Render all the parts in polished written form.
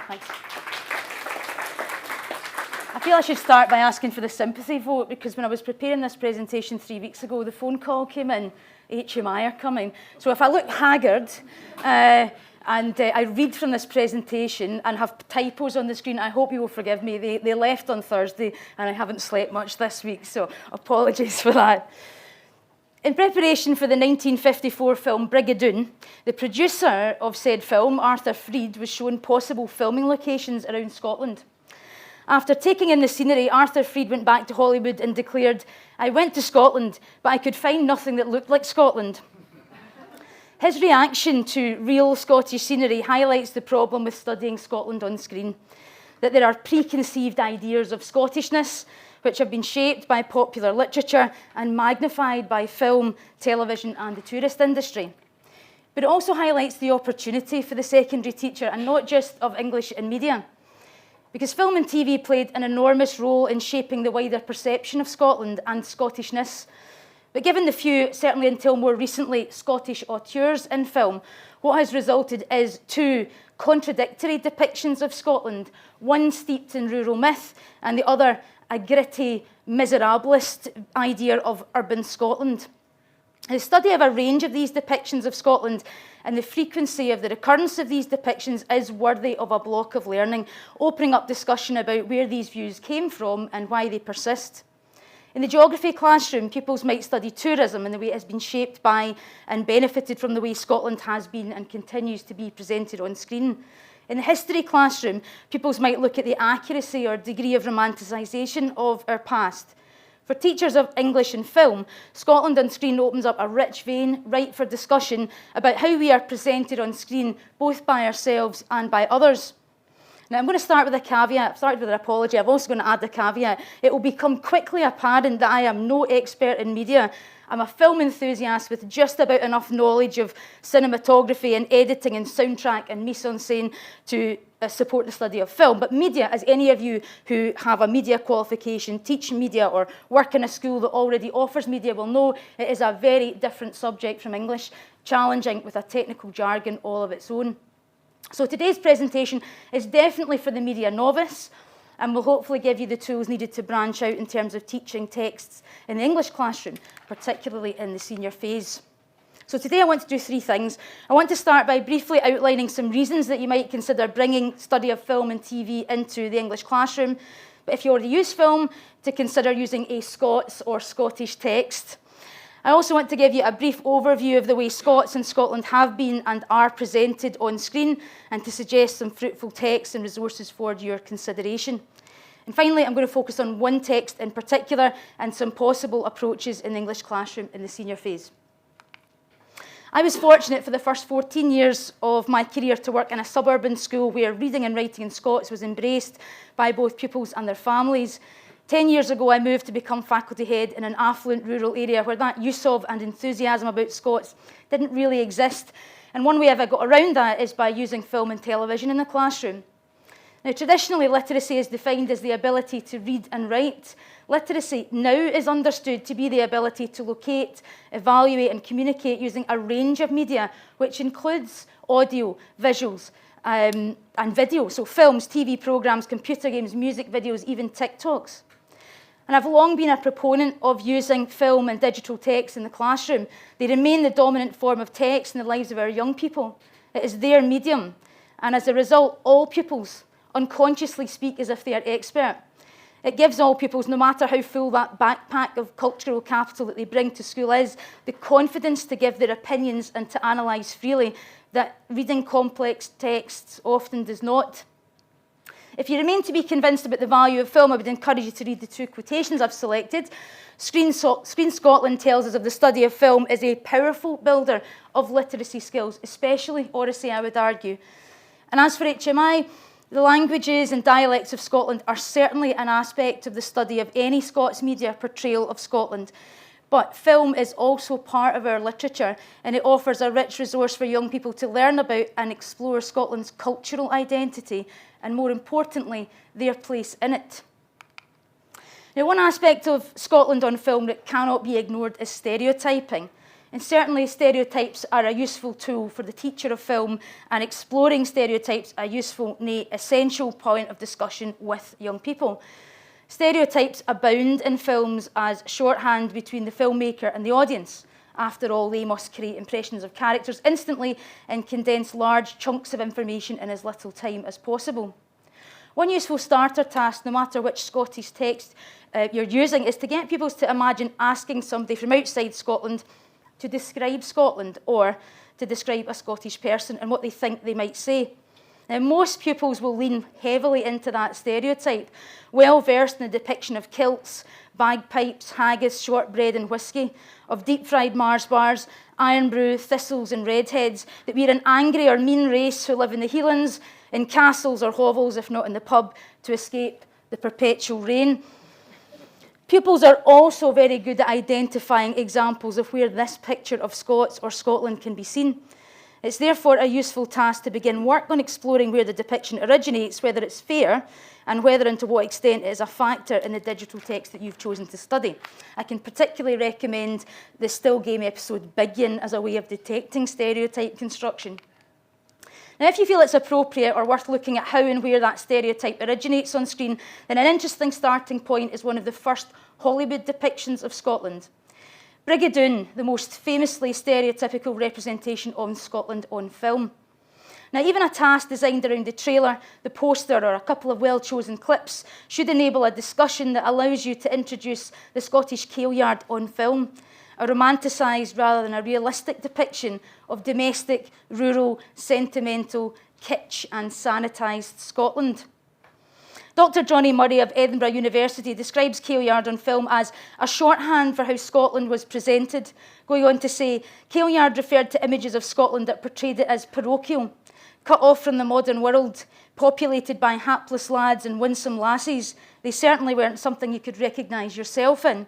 Thanks. I feel I should start by asking for the sympathy vote, because when I was preparing this presentation 3 weeks ago, the phone call came in, HMI are coming. So if I look haggard and I read from this presentation and have typos on the screen, I hope you will forgive me. They left on Thursday and I haven't slept much this week, so apologies for that. In preparation for the 1954 film Brigadoon, the producer of said film, Arthur Freed, was shown possible filming locations around Scotland. After taking in the scenery, Arthur Freed went back to Hollywood and declared, "I went to Scotland, but I could find nothing that looked like Scotland." His reaction to real Scottish scenery highlights the problem with studying Scotland on screen, that there are preconceived ideas of Scottishness, which have been shaped by popular literature and magnified by film, television and the tourist industry. But it also highlights the opportunity for the secondary teacher, and not just of English and media, because film and TV played an enormous role in shaping the wider perception of Scotland and Scottishness. But given the few, certainly until more recently, Scottish auteurs in film, what has resulted is two contradictory depictions of Scotland, one steeped in rural myth and the other a gritty, miserablest idea of urban Scotland. The study of a range of these depictions of Scotland and the frequency of the recurrence of these depictions is worthy of a block of learning, opening up discussion about where these views came from and why they persist. In the geography classroom, pupils might study tourism and the way it has been shaped by and benefited from the way Scotland has been and continues to be presented on screen. In the history classroom, pupils might look at the accuracy or degree of romanticisation of our past. For teachers of English and film, Scotland on screen opens up a rich vein ripe for discussion about how we are presented on screen, both by ourselves and by others. Now, I'm going to start with a caveat. I've started with an apology. I'm also going to add a caveat. It will become quickly apparent that I am no expert in media. I'm a film enthusiast with just about enough knowledge of cinematography and editing and soundtrack and mise-en-scène to support the study of film. But media, as any of you who have a media qualification, teach media or work in a school that already offers media will know, it is a very different subject from English, challenging with a technical jargon all of its own. So today's presentation is definitely for the media novice, and will hopefully give you the tools needed to branch out in terms of teaching texts in the English classroom, particularly in the senior phase. So today I want to do three things. I want to start by briefly outlining some reasons that you might consider bringing study of film and TV into the English classroom. But if you already use film, to consider using a Scots or Scottish text. I also want to give you a brief overview of the way Scots in Scotland have been and are presented on screen, and to suggest some fruitful texts and resources for your consideration. And finally, I'm going to focus on one text in particular and some possible approaches in the English classroom in the senior phase. I was fortunate for the first 14 years of my career to work in a suburban school where reading and writing in Scots was embraced by both pupils and their families. 10 years ago, I moved to become faculty head in an affluent rural area where that use of and enthusiasm about Scots didn't really exist. And one way I've got around that is by using film and television in the classroom. Now, traditionally, literacy is defined as the ability to read and write. Literacy now is understood to be the ability to locate, evaluate and communicate using a range of media, which includes audio, visuals, and video. So films, TV programmes, computer games, music videos, even TikToks. And I've long been a proponent of using film and digital text in the classroom. They remain the dominant form of text in the lives of our young people. It is their medium. And as a result, all pupils unconsciously speak as if they are expert. It gives all pupils, no matter how full that backpack of cultural capital that they bring to school is, the confidence to give their opinions and to analyse freely that reading complex texts often does not. If you remain to be convinced about the value of film, I would encourage you to read the two quotations I've selected. Screen Scotland tells us of the study of film as a powerful builder of literacy skills, especially oracy, I would argue. And as for HMI, the languages and dialects of Scotland are certainly an aspect of the study of any Scots media portrayal of Scotland. But film is also part of our literature, and it offers a rich resource for young people to learn about and explore Scotland's cultural identity, and more importantly, their place in it. Now, one aspect of Scotland on film that cannot be ignored is stereotyping. And certainly stereotypes are a useful tool for the teacher of film, and exploring stereotypes a useful, nay, essential point of discussion with young people. Stereotypes abound in films as shorthand between the filmmaker and the audience. After all, they must create impressions of characters instantly and condense large chunks of information in as little time as possible. One useful starter task, no matter which Scottish text you're using, is to get pupils to imagine asking somebody from outside Scotland to describe Scotland or to describe a Scottish person and what they think they might say. Now, most pupils will lean heavily into that stereotype, well versed in the depiction of kilts, bagpipes, haggis, shortbread and whisky, of deep-fried Mars bars, iron brew, thistles and redheads, that we're an angry or mean race who live in the Highlands, in castles or hovels, if not in the pub, to escape the perpetual rain. Pupils are also very good at identifying examples of where this picture of Scots or Scotland can be seen. It's therefore a useful task to begin work on exploring where the depiction originates, whether it's fair, and whether and to what extent it is a factor in the digital text that you've chosen to study. I can particularly recommend the Still Game episode Biggin as a way of detecting stereotype construction. Now, if you feel it's appropriate or worth looking at how and where that stereotype originates on screen, then an interesting starting point is one of the first Hollywood depictions of Scotland. Brigadoon, the most famously stereotypical representation of Scotland on film. Now, even a task designed around the trailer, the poster, or a couple of well-chosen clips should enable a discussion that allows you to introduce the Scottish Kailyard on film, a romanticised rather than a realistic depiction of domestic, rural, sentimental, kitsch and sanitised Scotland. Dr. Johnny Murray of Edinburgh University describes Kailyard on film as a shorthand for how Scotland was presented, going on to say, Kailyard referred to images of Scotland that portrayed it as parochial, cut off from the modern world, populated by hapless lads and winsome lassies. They certainly weren't something you could recognise yourself in.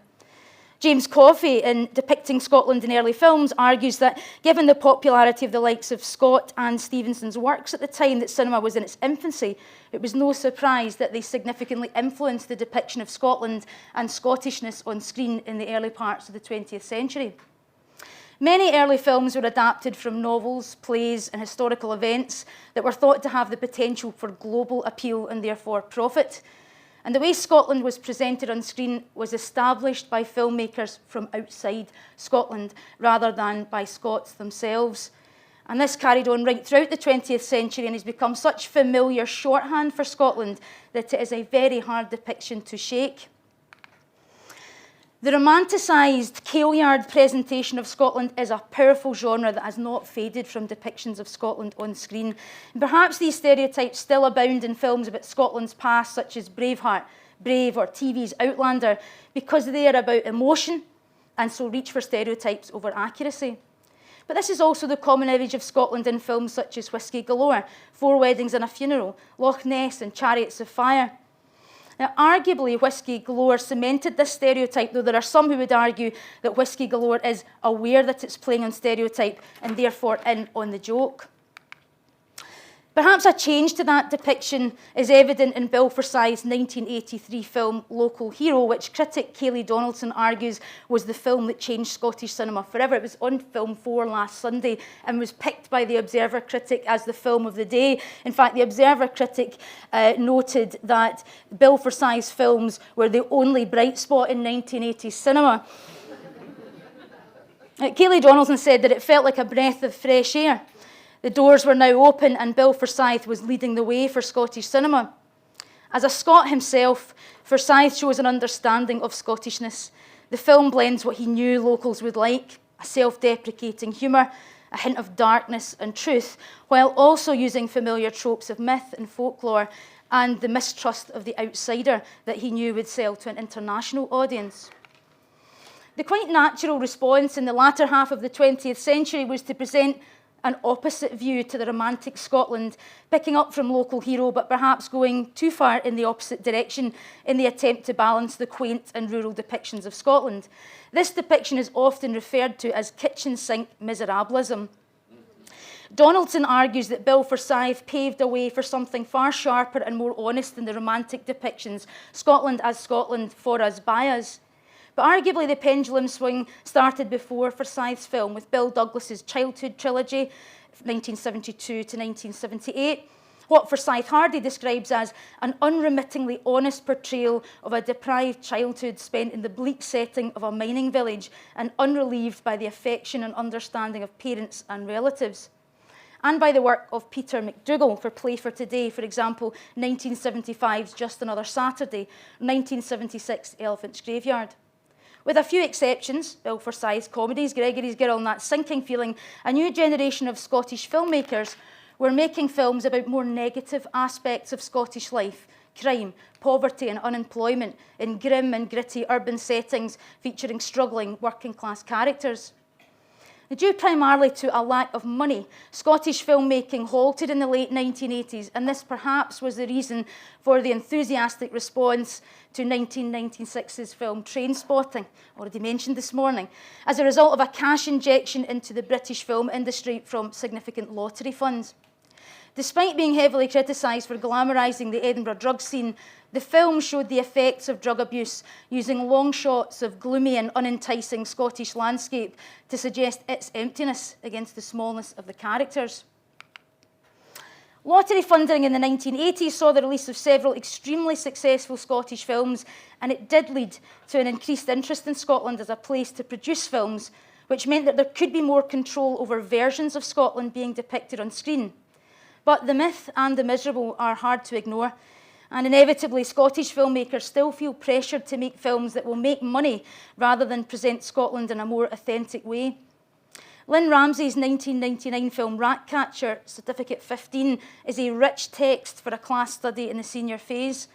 James Coffey, in depicting Scotland in early films, argues that given the popularity of the likes of Scott and Stevenson's works at the time that cinema was in its infancy, it was no surprise that they significantly influenced the depiction of Scotland and Scottishness on screen in the early parts of the 20th century. Many early films were adapted from novels, plays and historical events that were thought to have the potential for global appeal and therefore profit. And the way Scotland was presented on screen was established by filmmakers from outside Scotland rather than by Scots themselves. And this carried on right throughout the 20th century and has become such familiar shorthand for Scotland that it is a very hard depiction to shake. The romanticised Kailyard presentation of Scotland is a powerful genre that has not faded from depictions of Scotland on screen. And perhaps these stereotypes still abound in films about Scotland's past, such as Braveheart, Brave, or TV's Outlander, because they are about emotion and so reach for stereotypes over accuracy. But this is also the common image of Scotland in films such as Whisky Galore, Four Weddings and a Funeral, Loch Ness and Chariots of Fire. Now, arguably, Whisky Galore cemented this stereotype, though there are some who would argue that Whisky Galore is aware that it's playing on stereotype and therefore in on the joke. Perhaps a change to that depiction is evident in Bill Forsyth's 1983 film Local Hero, which critic Kayleigh Donaldson argues was the film that changed Scottish cinema forever. It was on Film 4 last Sunday and was picked by the Observer critic as the film of the day. In fact, the Observer critic noted that Bill Forsyth's films were the only bright spot in 1980s cinema. Kayleigh Donaldson said that it felt like a breath of fresh air. The doors were now open and Bill Forsyth was leading the way for Scottish cinema. As a Scot himself, Forsyth shows an understanding of Scottishness. The film blends what he knew locals would like, a self-deprecating humour, a hint of darkness and truth, while also using familiar tropes of myth and folklore and the mistrust of the outsider that he knew would sell to an international audience. The quite natural response in the latter half of the 20th century was to present an opposite view to the romantic Scotland, picking up from Local Hero, but perhaps going too far in the opposite direction in the attempt to balance the quaint and rural depictions of Scotland. This depiction is often referred to as kitchen sink miserablism. Donaldson argues that Bill Forsyth paved a way for something far sharper and more honest than the romantic depictions, Scotland as Scotland, for us, by us. But arguably the pendulum swing started before Forsyth's film with Bill Douglas's childhood trilogy, 1972 to 1978, what Forsyth Hardy describes as an unremittingly honest portrayal of a deprived childhood spent in the bleak setting of a mining village and unrelieved by the affection and understanding of parents and relatives. And by the work of Peter McDougall for Play for Today, for example, 1975's Just Another Saturday, 1976 Elephant's Graveyard. With a few exceptions, Bill Forsyth's comedies, Gregory's Girl and That Sinking Feeling, a new generation of Scottish filmmakers were making films about more negative aspects of Scottish life, crime, poverty and unemployment, in grim and gritty urban settings featuring struggling working class characters. Due primarily to a lack of money, Scottish filmmaking halted in the late 1980s, and this perhaps was the reason for the enthusiastic response to 1996's film Trainspotting, already mentioned this morning, as a result of a cash injection into the British film industry from significant lottery funds. Despite being heavily criticised for glamorising the Edinburgh drug scene, the film showed the effects of drug abuse, using long shots of gloomy and unenticing Scottish landscape to suggest its emptiness against the smallness of the characters. Lottery funding in the 1980s saw the release of several extremely successful Scottish films, and it did lead to an increased interest in Scotland as a place to produce films, which meant that there could be more control over versions of Scotland being depicted on screen. But the myth and the miserable are hard to ignore, and inevitably Scottish filmmakers still feel pressured to make films that will make money rather than present Scotland in a more authentic way. Lynn Ramsay's 1999 film Ratcatcher, Certificate 15, is a rich text for a class study in the senior phase.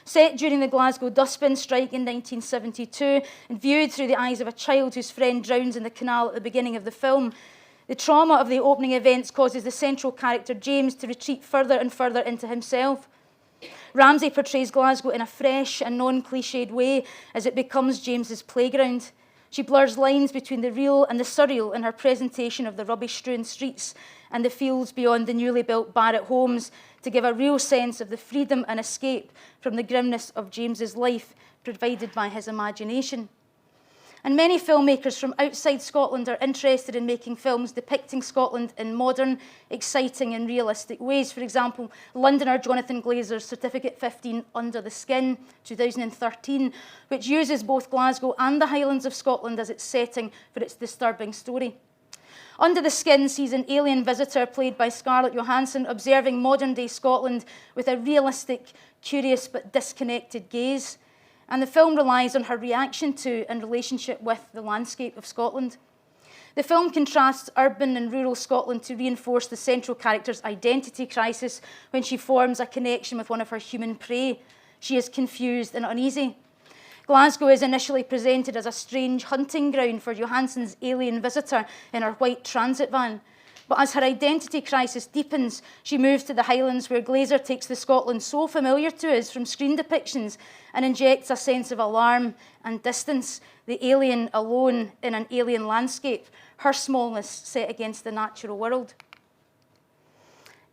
Set during the Glasgow dustbin strike in 1972 and viewed through the eyes of a child whose friend drowns in the canal at the beginning of the film, the trauma of the opening events causes the central character James to retreat further and further into himself. Ramsay portrays Glasgow in a fresh and non-cliched way as it becomes James's playground. She blurs lines between the real and the surreal in her presentation of the rubbish-strewn streets and the fields beyond the newly built Barratt homes to give a real sense of the freedom and escape from the grimness of James's life provided by his imagination. And many filmmakers from outside Scotland are interested in making films depicting Scotland in modern, exciting and realistic ways. For example, Londoner Jonathan Glazer's Certificate 15, Under the Skin, 2013, which uses both Glasgow and the Highlands of Scotland as its setting for its disturbing story. Under the Skin sees an alien visitor played by Scarlett Johansson observing modern-day Scotland with a realistic, curious but disconnected gaze. And the film relies on her reaction to and relationship with the landscape of Scotland. The film contrasts urban and rural Scotland to reinforce the central character's identity crisis when she forms a connection with one of her human prey. She is confused and uneasy. Glasgow is initially presented as a strange hunting ground for Johansson's alien visitor in her white transit van. But as her identity crisis deepens, she moves to the Highlands where Glazer takes the Scotland so familiar to us from screen depictions and injects a sense of alarm and distance, the alien alone in an alien landscape, her smallness set against the natural world.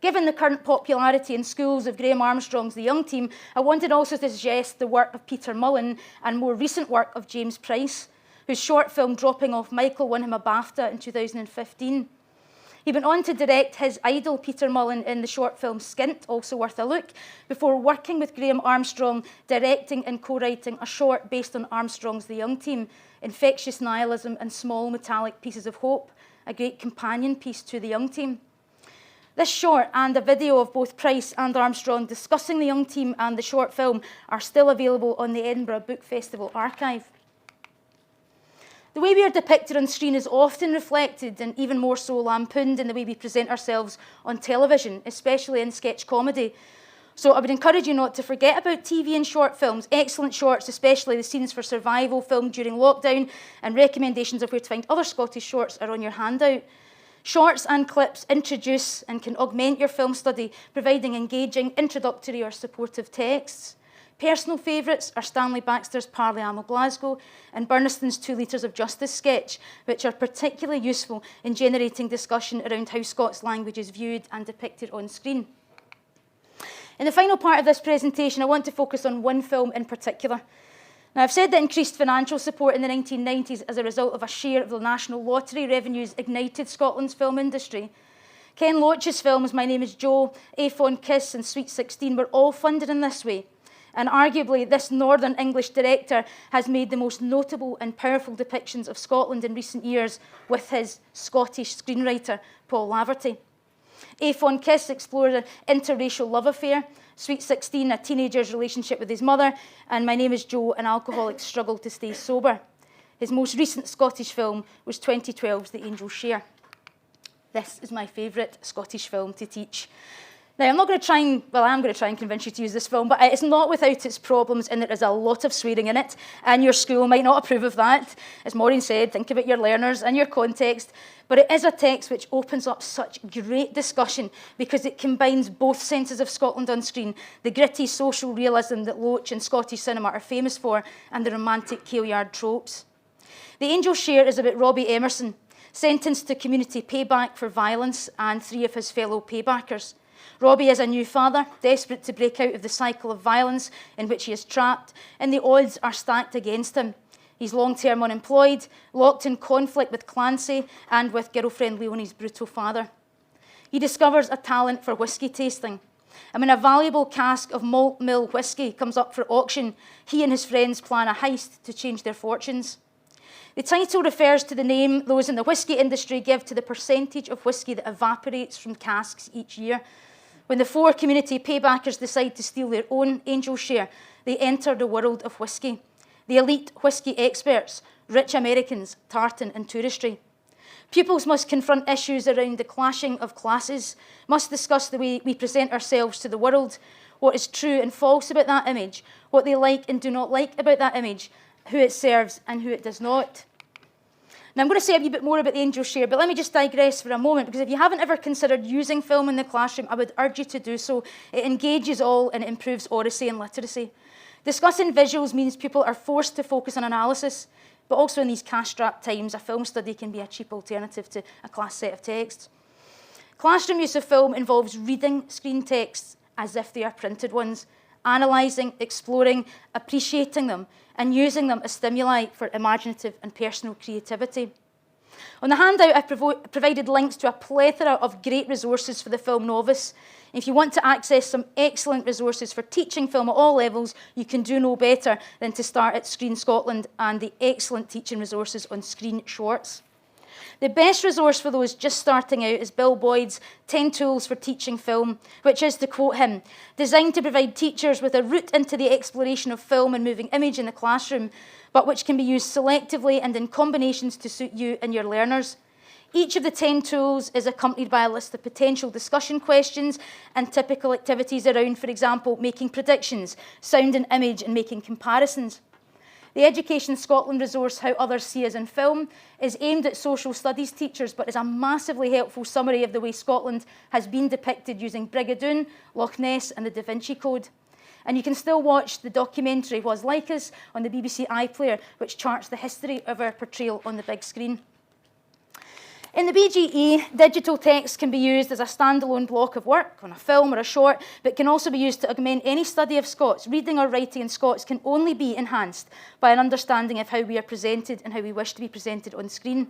Given the current popularity in schools of Graham Armstrong's The Young Team, I wanted also to suggest the work of Peter Mullen and more recent work of James Price, whose short film Dropping Off Michael won him a BAFTA in 2015. He went on to direct his idol Peter Mullen in the short film Skint, also worth a look, before working with Graham Armstrong, directing and co-writing a short based on Armstrong's The Young Team, Infectious Nihilism and Small Metallic Pieces of Hope, a great companion piece to The Young Team. This short and a video of both Price and Armstrong discussing The Young Team and the short film are still available on the Edinburgh Book Festival archive. The way we are depicted on screen is often reflected and even more so lampooned in the way we present ourselves on television, especially in sketch comedy. So I would encourage you not to forget about TV and short films, excellent shorts, especially the Scenes for Survival filmed during lockdown, and recommendations of where to find other Scottish shorts are on your handout. Shorts and clips introduce and can augment your film study, providing engaging, introductory or supportive texts. Personal favourites are Stanley Baxter's Parley Amo Glasgow and Burniston's 2 Litres of Justice sketch, which are particularly useful in generating discussion around how Scots language is viewed and depicted on screen. In the final part of this presentation, I want to focus on one film in particular. Now, I've said that increased financial support in the 1990s as a result of a share of the national lottery revenues ignited Scotland's film industry. Ken Loach's films My Name is Joe, A Fond Kiss and Sweet 16 were all funded in this way. And arguably, this Northern English director has made the most notable and powerful depictions of Scotland in recent years with his Scottish screenwriter, Paul Laverty. A Fond Kiss explores an interracial love affair, Sweet 16, a teenager's relationship with his mother, and My Name is Joe, an alcoholic's struggle to stay sober. His most recent Scottish film was 2012's The Angel's Share. This is my favourite Scottish film to teach. Now, I'm going to try and convince you to use this film, but it's not without its problems in that there's a lot of swearing in it, and your school might not approve of that. As Maureen said, think about your learners and your context, but it is a text which opens up such great discussion because it combines both senses of Scotland on screen, the gritty social realism that Loach and Scottish cinema are famous for, and the romantic Kailyard tropes. The Angel's Share is about Robbie Emerson, sentenced to community payback for violence and 3 of his fellow paybackers. Robbie is a new father, desperate to break out of the cycle of violence in which he is trapped, and the odds are stacked against him. He's long-term unemployed, locked in conflict with Clancy and with girlfriend Leonie's brutal father. He discovers a talent for whisky tasting, and when a valuable cask of malt mill whisky comes up for auction, he and his friends plan a heist to change their fortunes. The title refers to the name those in the whisky industry give to the percentage of whisky that evaporates from casks each year. When the 4 community paybackers decide to steal their own Angel's Share, they enter the world of whisky. The elite whisky experts, rich Americans, tartan and touristry. Pupils must confront issues around the clashing of classes, must discuss the way we present ourselves to the world, what is true and false about that image, what they like and do not like about that image, who it serves and who it does not. Now, I'm going to say a wee bit more about the Angel's Share, but let me just digress for a moment, because if you haven't ever considered using film in the classroom, I would urge you to do so. It engages all and it improves oracy and literacy. Discussing visuals means people are forced to focus on analysis, but also in these cash-strapped times, a film study can be a cheap alternative to a class set of texts. Classroom use of film involves reading screen texts as if they are printed ones, analysing, exploring, appreciating them, and using them as stimuli for imaginative and personal creativity. On the handout, I've provided links to a plethora of great resources for the film novice. If you want to access some excellent resources for teaching film at all levels, you can do no better than to start at Screen Scotland and the excellent teaching resources on Screen Shorts. The best resource for those just starting out is Bill Boyd's 10 Tools for Teaching Film, which is, to quote him, designed to provide teachers with a route into the exploration of film and moving image in the classroom, but which can be used selectively and in combinations to suit you and your learners. Each of the 10 tools is accompanied by a list of potential discussion questions and typical activities around, for example, making predictions, sound and image, and making comparisons. The Education Scotland resource, How Others See Us in Film, is aimed at social studies teachers, but is a massively helpful summary of the way Scotland has been depicted using Brigadoon, Loch Ness and the Da Vinci Code. And you can still watch the documentary Was Like Us on the BBC iPlayer, which charts the history of our portrayal on the big screen. In the BGE, digital text can be used as a standalone block of work on a film or a short, but can also be used to augment any study of Scots. Reading or writing in Scots can only be enhanced by an understanding of how we are presented and how we wish to be presented on screen.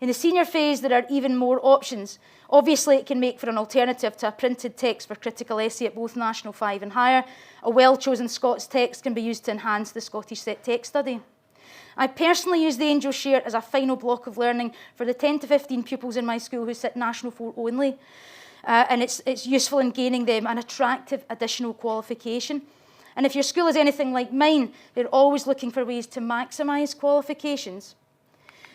In the senior phase, there are even more options. Obviously, it can make for an alternative to a printed text for critical essay at both National 5 and higher. A well-chosen Scots text can be used to enhance the Scottish set text study. I personally use the Angel's Share as a final block of learning for the 10 to 15 pupils in my school who sit National 4 only, and it's useful in gaining them an attractive additional qualification. And if your school is anything like mine, they're always looking for ways to maximise qualifications.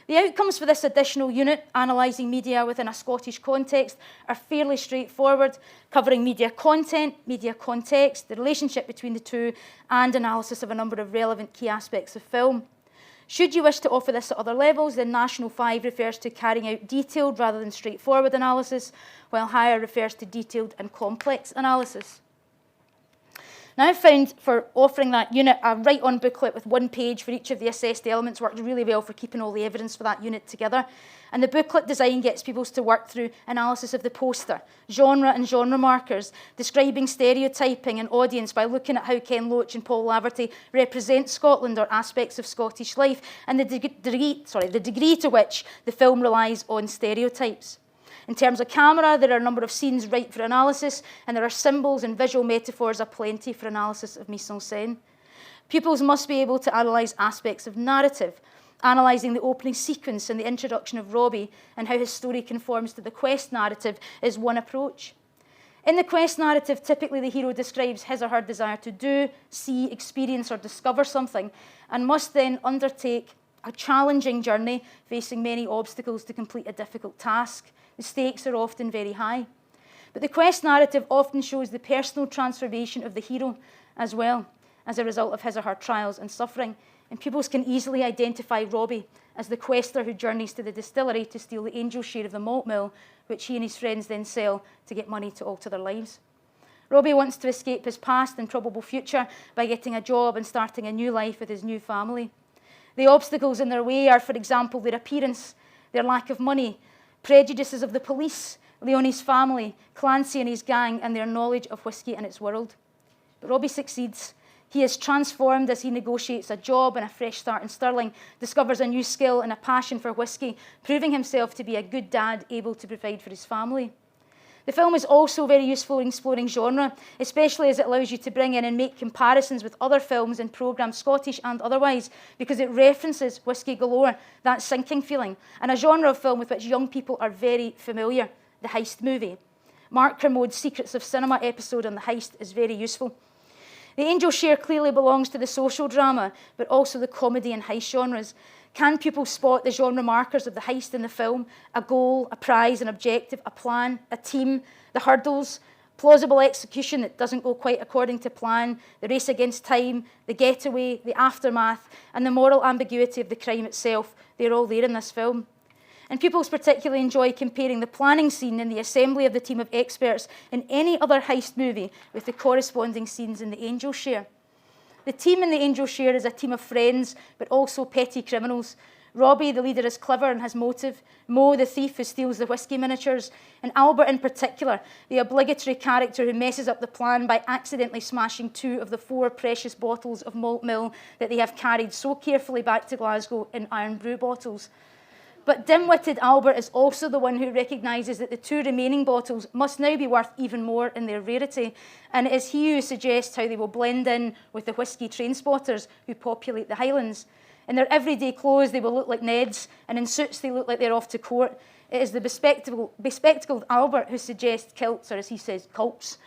The outcomes for this additional unit, analysing media within a Scottish context, are fairly straightforward, covering media content, media context, the relationship between the two, and analysis of a number of relevant key aspects of film. Should you wish to offer this at other levels, then National 5 refers to carrying out detailed rather than straightforward analysis, while higher refers to detailed and complex analysis. Now, I found for offering that unit a write-on booklet with 1 page for each of the assessed elements worked really well for keeping all the evidence for that unit together. And the booklet design gets pupils to work through analysis of the poster, genre and genre markers, describing stereotyping and audience by looking at how Ken Loach and Paul Laverty represent Scotland or aspects of Scottish life, and the degree to which the film relies on stereotypes. In terms of camera, there are a number of scenes ripe for analysis, and there are symbols and visual metaphors aplenty for analysis of mise-en-scène. Pupils must be able to analyse aspects of narrative, analysing the opening sequence and the introduction of Robbie and how his story conforms to the quest narrative is one approach. In the quest narrative, typically the hero describes his or her desire to do, see, experience or discover something, and must then undertake a challenging journey facing many obstacles to complete a difficult task. The stakes are often very high. But the quest narrative often shows the personal transformation of the hero as well as a result of his or her trials and suffering. And pupils can easily identify Robbie as the quester who journeys to the distillery to steal the angel's share of the malt mill, which he and his friends then sell to get money to alter their lives. Robbie wants to escape his past and probable future by getting a job and starting a new life with his new family. The obstacles in their way are, for example, their appearance, their lack of money, prejudices of the police, Leonie's family, Clancy and his gang, and their knowledge of whisky and its world. But Robbie succeeds. He is transformed as he negotiates a job and a fresh start in Stirling, discovers a new skill and a passion for whisky, proving himself to be a good dad able to provide for his family. The film is also very useful in exploring genre, especially as it allows you to bring in and make comparisons with other films and programmes, Scottish and otherwise, because it references Whisky Galore, that sinking feeling, and a genre of film with which young people are very familiar, the heist movie. Mark Kermode's Secrets of Cinema episode on the heist is very useful. The Angel Share clearly belongs to the social drama, but also the comedy and heist genres. Can pupils spot the genre markers of the heist in the film? A goal, a prize, an objective, a plan, a team, the hurdles, plausible execution that doesn't go quite according to plan, the race against time, the getaway, the aftermath, and the moral ambiguity of the crime itself. They're all there in this film. And pupils particularly enjoy comparing the planning scene in the assembly of the team of experts in any other heist movie with the corresponding scenes in the Angel Share. The team in the Angel Share is a team of friends, but also petty criminals. Robbie, the leader, is clever and has motive. Mo, the thief who steals the whisky miniatures. And Albert in particular, the obligatory character who messes up the plan by accidentally smashing 2 of the 4 precious bottles of malt mill that they have carried so carefully back to Glasgow in iron brew bottles. But dim-witted Albert is also the one who recognises that the 2 remaining bottles must now be worth even more in their rarity, and it is he who suggests how they will blend in with the whisky train spotters who populate the Highlands. In their everyday clothes they will look like Neds, and in suits they look like they're off to court. It is the bespectacled Albert who suggests kilts, or as he says, cults.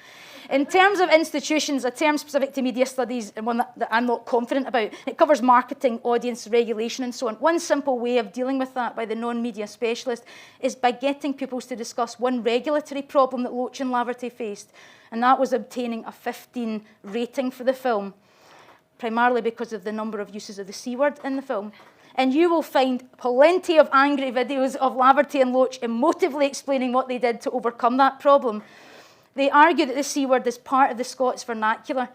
In terms of institutions, a term specific to media studies and one that I'm not confident about, it covers marketing, audience regulation and so on. One simple way of dealing with that by the non-media specialist is by getting pupils to discuss one regulatory problem that Loach and Laverty faced, and that was obtaining a 15 rating for the film, primarily because of the number of uses of the C word in the film. And you will find plenty of angry videos of Laverty and Loach emotively explaining what they did to overcome that problem. They argue that the C word is part of the Scots vernacular.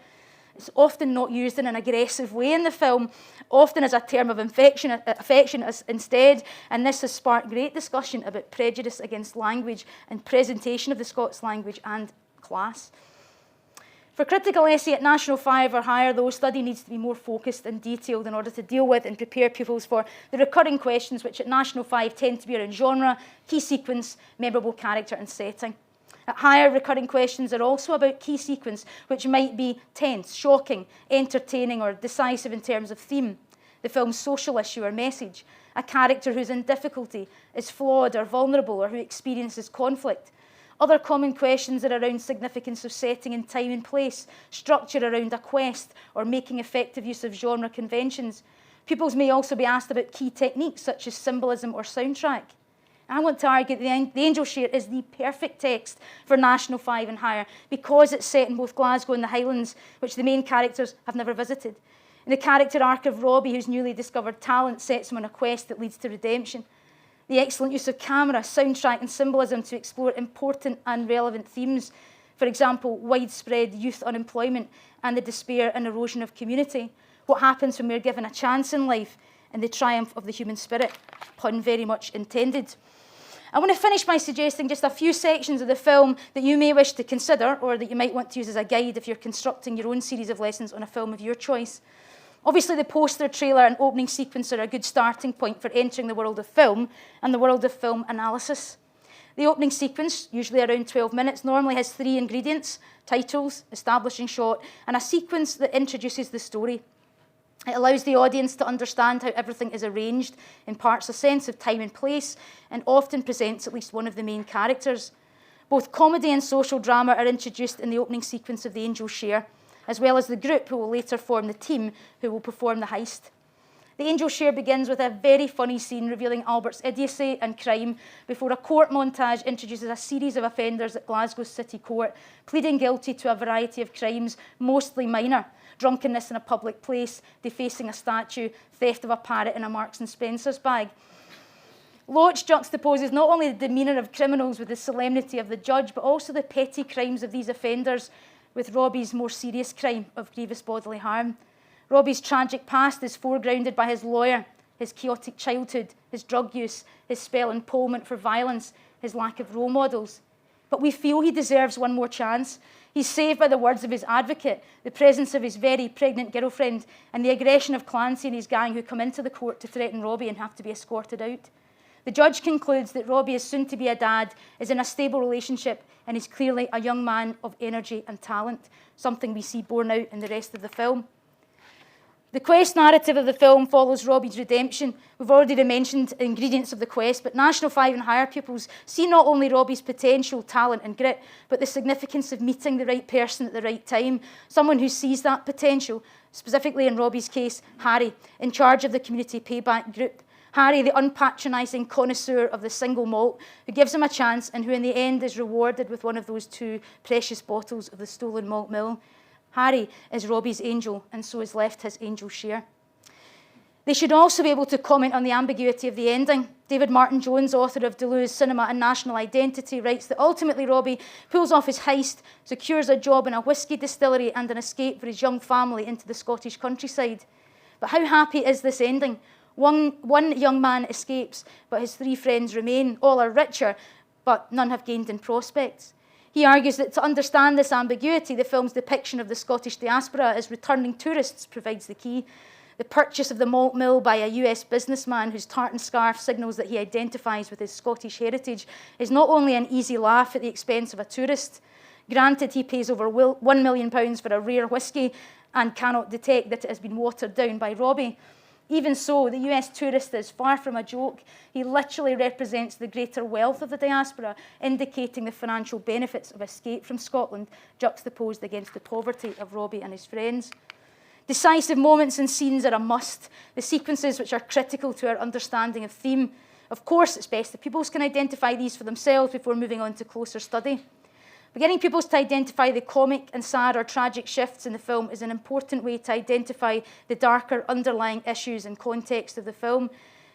It's often not used in an aggressive way in the film, often as a term of affection instead, and this has sparked great discussion about prejudice against language and presentation of the Scots language and class. For critical essay at National 5 or higher, though, study needs to be more focused and detailed in order to deal with and prepare pupils for the recurring questions which at National 5 tend to be around genre, key sequence, memorable character and setting. At higher, recurring questions are also about key sequence, which might be tense, shocking, entertaining or decisive in terms of theme, the film's social issue or message, a character who's in difficulty, is flawed or vulnerable or who experiences conflict. Other common questions are around significance of setting and time and place, structure around a quest, or making effective use of genre conventions. Pupils may also be asked about key techniques such as symbolism or soundtrack. I want to argue that the Angel Share is the perfect text for National 5 and higher because it's set in both Glasgow and the Highlands, which the main characters have never visited. And the character arc of Robbie, whose newly discovered talent, sets him on a quest that leads to redemption. The excellent use of camera, soundtrack and symbolism to explore important and relevant themes. For example, widespread youth unemployment and the despair and erosion of community. What happens when we're given a chance in life and the triumph of the human spirit, pun very much intended. I want to finish by suggesting just a few sections of the film that you may wish to consider or that you might want to use as a guide if you're constructing your own series of lessons on a film of your choice. Obviously, the poster, trailer and opening sequence are a good starting point for entering the world of film and the world of film analysis. The opening sequence, usually around 12 minutes, normally has 3 ingredients: titles, establishing shot, and a sequence that introduces the story. It allows the audience to understand how everything is arranged, imparts a sense of time and place, and often presents at least one of the main characters. Both comedy and social drama are introduced in the opening sequence of The Angels' Share, as well as the group who will later form the team who will perform the heist. The Angels' Share begins with a very funny scene revealing Albert's idiocy and crime before a court montage introduces a series of offenders at Glasgow City Court, pleading guilty to a variety of crimes, mostly minor: drunkenness in a public place, defacing a statue, theft of a parrot in a Marks and Spencer's bag. Loach juxtaposes not only the demeanour of criminals with the solemnity of the judge, but also the petty crimes of these offenders with Robbie's more serious crime of grievous bodily harm. Robbie's tragic past is foregrounded by his lawyer, his chaotic childhood, his drug use, his spell empolement for violence, his lack of role models. But we feel he deserves one more chance. He's saved by the words of his advocate, the presence of his very pregnant girlfriend, and the aggression of Clancy and his gang who come into the court to threaten Robbie and have to be escorted out. The judge concludes that Robbie is soon to be a dad, is in a stable relationship, and is clearly a young man of energy and talent, something we see borne out in the rest of the film. The quest narrative of the film follows Robbie's redemption. We've already mentioned ingredients of the quest, but National 5 and higher pupils see not only Robbie's potential, talent and grit, but the significance of meeting the right person at the right time, someone who sees that potential, specifically in Robbie's case, Harry, in charge of the community payback group. Harry, the unpatronising connoisseur of the single malt, who gives him a chance and who in the end is rewarded with one of those 2 precious bottles of the stolen malt mill. Harry is Robbie's angel, and so is left his angel's share. They should also be able to comment on the ambiguity of the ending. David Martin Jones, author of Deleuze, Cinema and National Identity, writes that ultimately Robbie pulls off his heist, secures a job in a whisky distillery and an escape for his young family into the Scottish countryside. But how happy is this ending? One young man escapes, but his 3 friends remain. All are richer, but none have gained in prospects. He argues that to understand this ambiguity, the film's depiction of the Scottish diaspora as returning tourists provides the key. The purchase of the malt mill by a US businessman whose tartan scarf signals that he identifies with his Scottish heritage is not only an easy laugh at the expense of a tourist. Granted, he pays over £1 million for a rare whisky and cannot detect that it has been watered down by Robbie. Even so, the US tourist is far from a joke. He literally represents the greater wealth of the diaspora, indicating the financial benefits of escape from Scotland, juxtaposed against the poverty of Robbie and his friends. Decisive moments and scenes are a must, the sequences which are critical to our understanding of theme. Of course, it's best that pupils can identify these for themselves before moving on to closer study. But getting pupils to identify the comic and sad or tragic shifts in the film is an important way to identify the darker underlying issues and context of the film.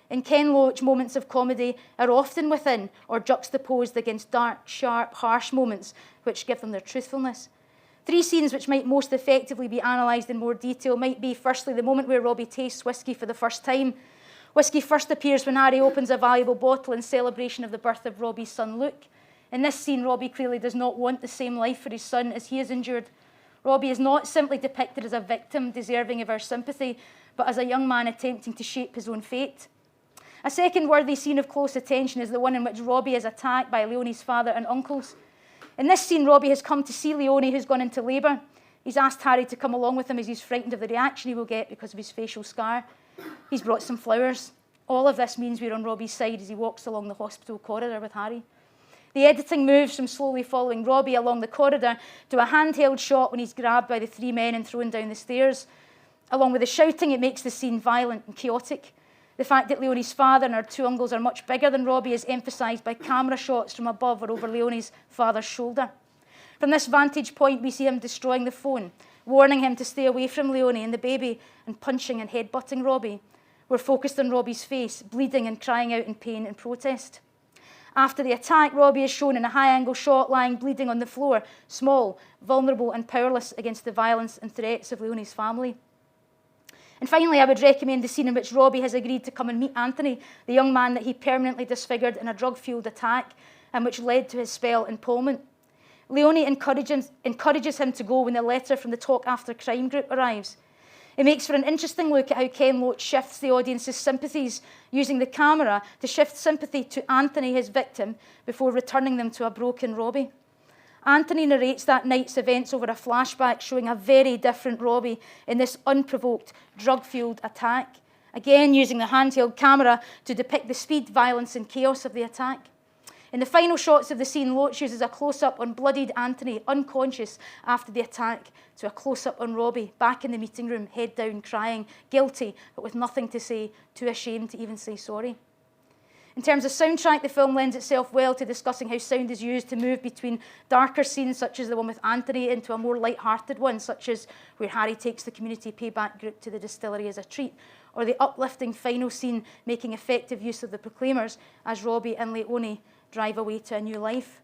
In Ken Loach, moments of comedy are often within or juxtaposed against dark, sharp, harsh moments which give them their truthfulness. 3 scenes which might most effectively be analysed in more detail might be, firstly, the moment where Robbie tastes whisky for the first time. Whisky first appears when Harry opens a valuable bottle in celebration of the birth of Robbie's son Luke. In this scene, Robbie clearly does not want the same life for his son as he has endured. Robbie is not simply depicted as a victim deserving of our sympathy, but as a young man attempting to shape his own fate. A second worthy scene of close attention is the one in which Robbie is attacked by Leonie's father and uncles. In this scene, Robbie has come to see Leonie, who's gone into labour. He's asked Harry to come along with him as he's frightened of the reaction he will get because of his facial scar. He's brought some flowers. All of this means we're on Robbie's side as he walks along the hospital corridor with Harry. The editing moves from slowly following Robbie along the corridor to a handheld shot when he's grabbed by the 3 men and thrown down the stairs. Along with the shouting, it makes the scene violent and chaotic. The fact that Leonie's father and her 2 uncles are much bigger than Robbie is emphasised by camera shots from above or over Leonie's father's shoulder. From this vantage point, we see him destroying the phone, warning him to stay away from Leonie and the baby, and punching and headbutting Robbie. We're focused on Robbie's face, bleeding and crying out in pain and protest. After the attack, Robbie is shown in a high-angle shot lying bleeding on the floor, small, vulnerable and powerless against the violence and threats of Leonie's family. And finally, I would recommend the scene in which Robbie has agreed to come and meet Anthony, the young man that he permanently disfigured in a drug-fueled attack and which led to his spell impalement. Leonie encourages him to go when the letter from the Talk After Crime group arrives. It makes for an interesting look at how Ken Loach shifts the audience's sympathies, using the camera to shift sympathy to Anthony, his victim, before returning them to a broken Robbie. Anthony narrates that night's events over a flashback, showing a very different Robbie in this unprovoked, drug-fueled attack, again using the handheld camera to depict the speed, violence and chaos of the attack. In the final shots of the scene, Loach uses a close-up on bloodied Anthony, unconscious after the attack, to a close-up on Robbie, back in the meeting room, head down, crying, guilty, but with nothing to say, too ashamed to even say sorry. In terms of soundtrack, the film lends itself well to discussing how sound is used to move between darker scenes, such as the one with Anthony, into a more light-hearted one, such as where Harry takes the community payback group to the distillery as a treat, or the uplifting final scene making effective use of the Proclaimers as Robbie and Leonie drive away to a new life.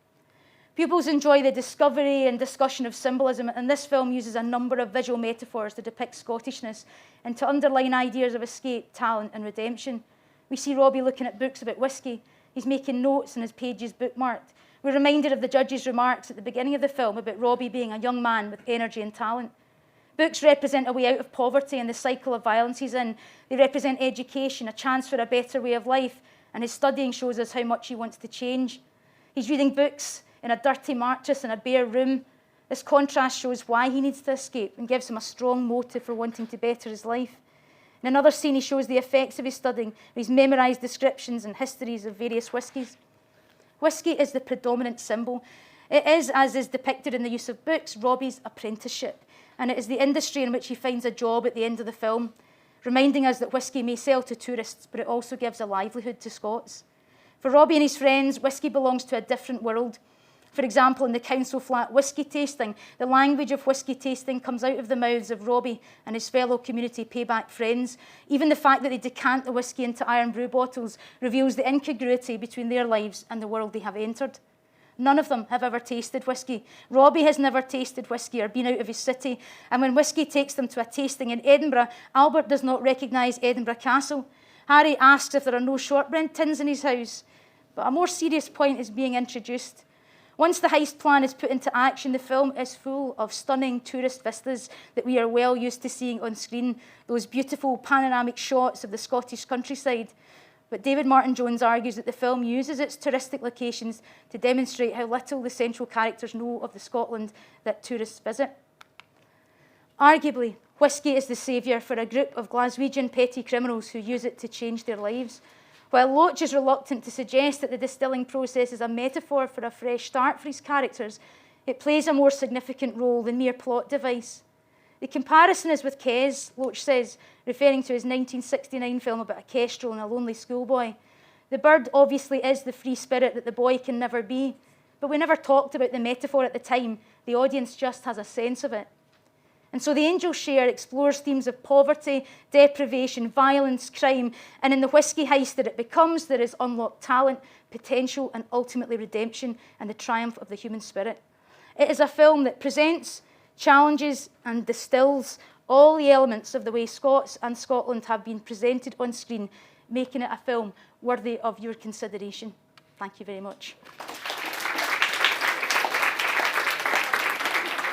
Pupils enjoy the discovery and discussion of symbolism, and this film uses a number of visual metaphors to depict Scottishness and to underline ideas of escape, talent and redemption. We see Robbie looking at books about whiskey. He's making notes and his pages bookmarked. We're reminded of the judge's remarks at the beginning of the film about Robbie being a young man with energy and talent. Books represent a way out of poverty and the cycle of violence he's in. They represent education, a chance for a better way of life, and his studying shows us how much he wants to change. He's reading books in a dirty mattress in a bare room. This contrast shows why he needs to escape and gives him a strong motive for wanting to better his life. In another scene, he shows the effects of his studying, with his memorised descriptions and histories of various whiskies. Whisky is the predominant symbol. It is, as is depicted in the use of books, Robbie's apprenticeship, and it is the industry in which he finds a job at the end of the film, reminding us that whisky may sell to tourists, but it also gives a livelihood to Scots. For Robbie and his friends, whisky belongs to a different world. For example, in the council flat whisky tasting, the language of whisky tasting comes out of the mouths of Robbie and his fellow community payback friends. Even the fact that they decant the whisky into iron brew bottles reveals the incongruity between their lives and the world they have entered. None of them have ever tasted whisky. Robbie has never tasted whisky or been out of his city. And when whisky takes them to a tasting in Edinburgh, Albert does not recognise Edinburgh Castle. Harry asks if there are no shortbread tins in his house. But a more serious point is being introduced. Once the heist plan is put into action, the film is full of stunning tourist vistas that we are well used to seeing on screen, those beautiful panoramic shots of the Scottish countryside. But David Martin Jones argues that the film uses its touristic locations to demonstrate how little the central characters know of the Scotland that tourists visit. Arguably, whisky is the saviour for a group of Glaswegian petty criminals who use it to change their lives. While Loach is reluctant to suggest that the distilling process is a metaphor for a fresh start for his characters, it plays a more significant role than mere plot device. The comparison is with Kes, Loach says, referring to his 1969 film about a kestrel and a lonely schoolboy. The bird obviously is the free spirit that the boy can never be, but we never talked about the metaphor at the time. The audience just has a sense of it. And so The Angel's Share explores themes of poverty, deprivation, violence, crime, and in the whisky heist that it becomes, there is unlocked talent, potential, and ultimately redemption and the triumph of the human spirit. It is a film that presents, challenges, and distills all the elements of the way Scots and Scotland have been presented on screen, making it a film worthy of your consideration. Thank you very much.